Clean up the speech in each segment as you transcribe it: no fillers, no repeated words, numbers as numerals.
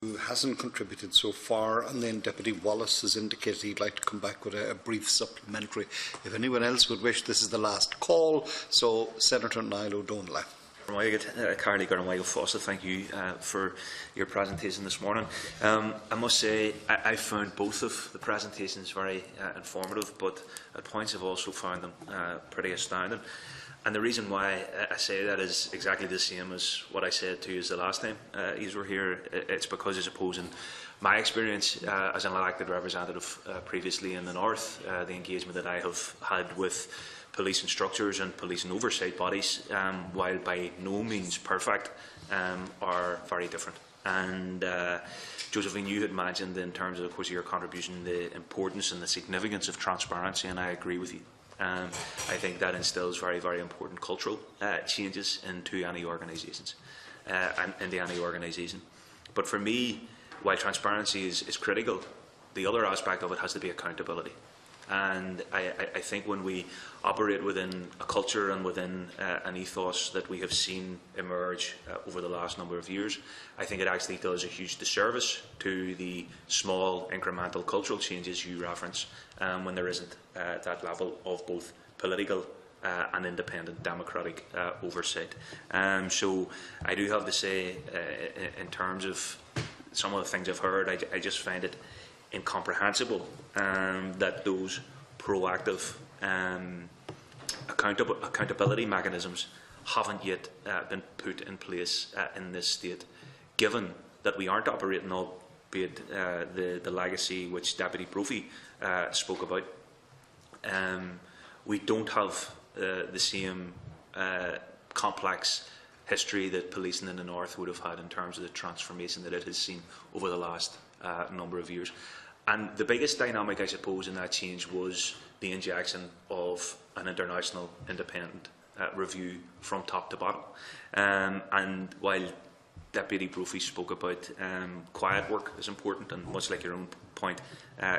who hasn't contributed so far, and then Deputy Wallace has indicated he'd like to come back with a brief supplementary. If anyone else would wish, this is the last call. So, Senator Niall O'Donnell. Carly Foster, thank you for your presentation this morning. I must say I found both of the presentations very informative, but at points I've also found them pretty astounding. And the reason why I say that is exactly the same as what I said to you the last time you were here. It's because, I suppose, in my experience as an elected representative previously in the North, the engagement that I have had with police instructors and police and oversight bodies, while by no means perfect, are very different. And Josephine, you had mentioned in terms of course, your contribution, the importance and the significance of transparency, and I agree with you. I think that instills very, very important cultural changes into any organisations and into any organisation. But for me, while transparency is critical, the other aspect of it has to be accountability. And I think when we operate within a culture and within an ethos that we have seen emerge over the last number of years, I think it actually does a huge disservice to the small incremental cultural changes you reference when there isn't that level of both political and independent democratic oversight. So I do have to say, in terms of some of the things I've heard, I just find it incomprehensible that those proactive accountability mechanisms haven't yet been put in place in this state, given that we aren't operating, albeit the legacy which Deputy Brophy spoke about. We don't have the same complex history that policing in the North would have had in terms of the transformation that it has seen over the last number of years. And the biggest dynamic, I suppose, in that change was the injection of an international independent review from top to bottom. And while Deputy Brophy spoke about quiet work is important, and much like your own point,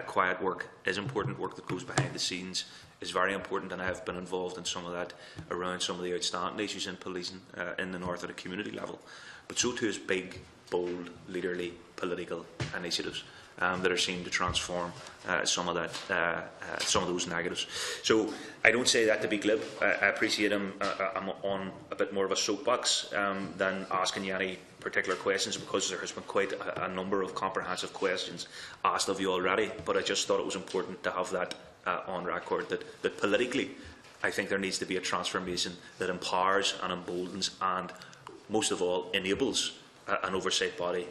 quiet work is important. Work that goes behind the scenes is very important, and I have been involved in some of that around some of the outstanding issues in policing in the North at a community level. But so too is big, bold, leaderly political initiatives that are seen to transform some of those negatives. So I don't say that to be glib. I appreciate I'm on a bit more of a soapbox than asking you any particular questions, because there has been quite a number of comprehensive questions asked of you already. But I just thought it was important to have that on record, that politically I think there needs to be a transformation that empowers and emboldens and, most of all, enables an oversight body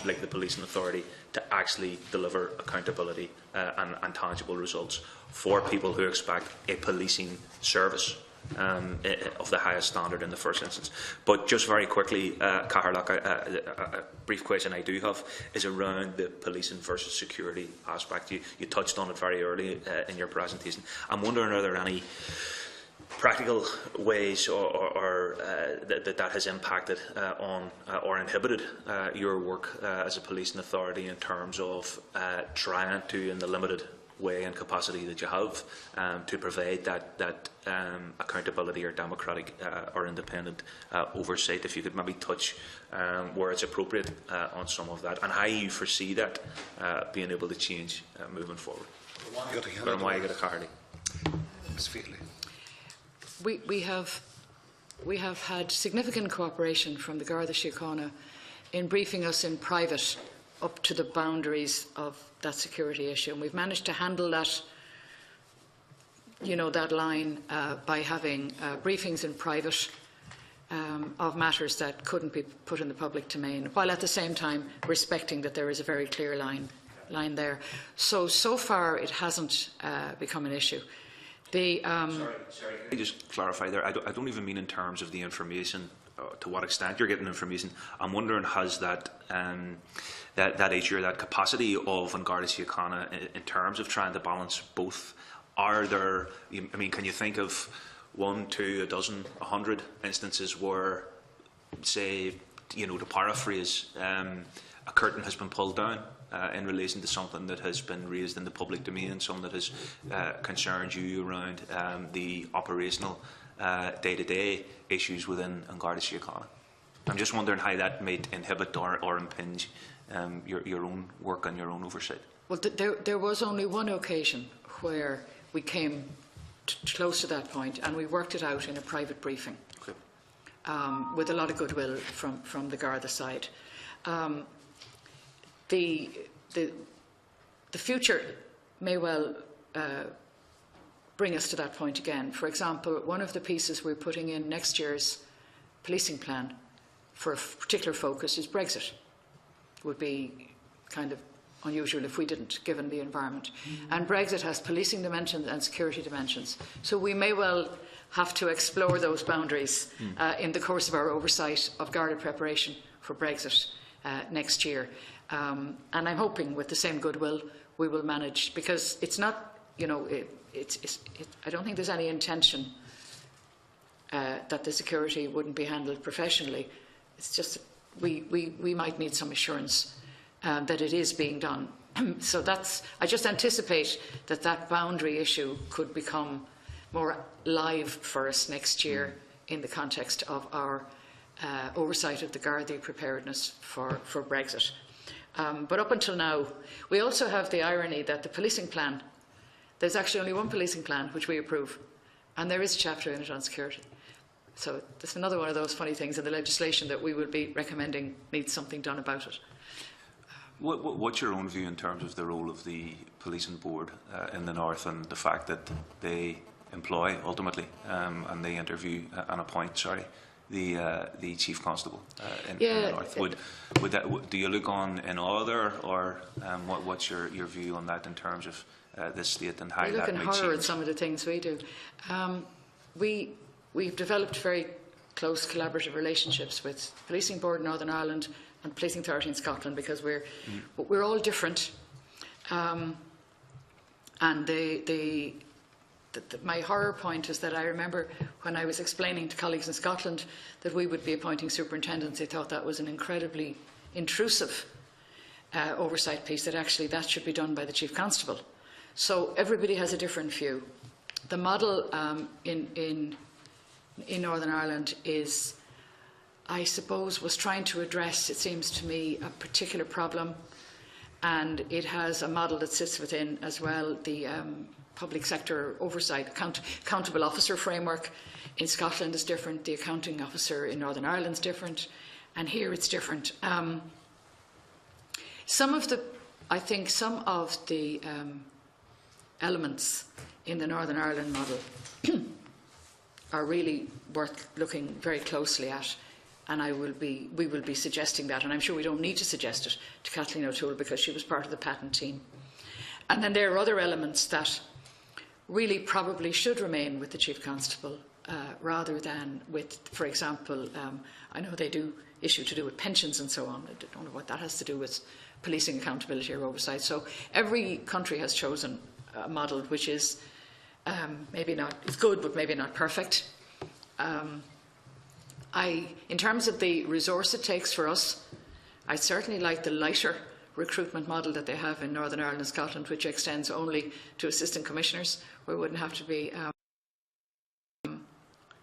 like the Policing Authority to actually deliver accountability and tangible results for people who expect a policing service of the highest standard in the first instance. But just very quickly, Catherlock, a brief question I do have is around the policing versus security aspect. You touched on it very early in your presentation. I'm wondering, are there any practical ways that has impacted on or inhibited your work as a policing authority in terms of trying to, in the limited way and capacity that you have, to provide that accountability or democratic or independent oversight? If you could maybe touch where it's appropriate on some of that, and how you foresee that being able to change moving forward. Ms. Feehily. We have had significant cooperation from the Garda Síochána in briefing us in private up to the boundaries of that security issue, and we've managed to handle that, that line by having briefings in private of matters that couldn't be put in the public domain, while at the same time respecting that there is a very clear line there. So far it hasn't become an issue. Sorry, can you just clarify there? I don't even mean in terms of the information, to what extent you're getting information. I'm wondering, has that that issue or that capacity of Garda Síochána in terms of trying to balance both? Are there, can you think of 1, 2, a dozen, 100 instances where, say, to paraphrase, a curtain has been pulled down in relation to something that has been raised in the public domain, something that has concerned you around the operational day-to-day issues within Garda Síochána? I'm just wondering how that might inhibit or impinge your own work and your own oversight. Well, there was only one occasion where we came close to that point, and we worked it out in a private briefing. Okay. With a lot of goodwill from the Garda side. The future may well bring us to that point again. For example, one of the pieces we're putting in next year's policing plan for a particular focus is Brexit. It would be kind of unusual if we didn't, given the environment. And Brexit has policing dimensions and security dimensions. So we may well have to explore those boundaries in the course of our oversight of Garda preparation for Brexit next year. And I'm hoping with the same goodwill we will manage, because it's not, you know, I don't think there's any intention that the security wouldn't be handled professionally. It's just we might need some assurance that it is being done. So I just anticipate that boundary issue could become more live for us next year in the context of our oversight of the Gardaí preparedness for Brexit. But up until now, we also have the irony that the policing plan, there's actually only one policing plan which we approve, and there is a chapter in it on security. So that's another one of those funny things in the legislation that we will be recommending needs something done about it. What's your own view in terms of the role of the policing board in the north, and the fact that they employ ultimately and they interview and appoint, the chief constable in the north? Do you look on in other, or what's your view on that in terms of this state and how that might change? We look in horror at some of the things we do. We've developed very close collaborative relationships with Policing Board in Northern Ireland and Policing Authority in Scotland, because we're all different. And my horror point is that I remember when I was explaining to colleagues in Scotland that we would be appointing superintendents, they thought that was an incredibly intrusive oversight piece, that actually that should be done by the Chief Constable. So everybody has a different view. The model in Northern Ireland is, I suppose, was trying to address, it seems to me, a particular problem, and it has a model that sits within as well the public sector oversight accountable officer framework. In Scotland is different, the accounting officer in Northern Ireland is different, and here it's different. Some of the elements in the Northern Ireland model are really worth looking very closely at, and we will be suggesting that, and I'm sure we don't need to suggest it to Kathleen O'Toole because she was part of the patent team. And then there are other elements that really probably should remain with the Chief Constable rather than with, for example, I know they do issue to do with pensions and so on. I don't know what that has to do with policing accountability or oversight. So every country has chosen a model which is maybe not, it's good, but maybe not perfect. In terms of the resource it takes for us, I certainly like the lighter recruitment model that they have in Northern Ireland and Scotland, which extends only to assistant commissioners, where it wouldn't have to be,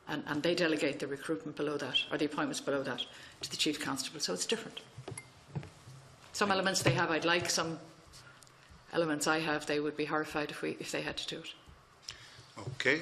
and they delegate the recruitment below that, or the appointments below that, to the Chief Constable. So it's different. Some elements they have I'd like, some elements I have they would be horrified if they had to do it. Okay,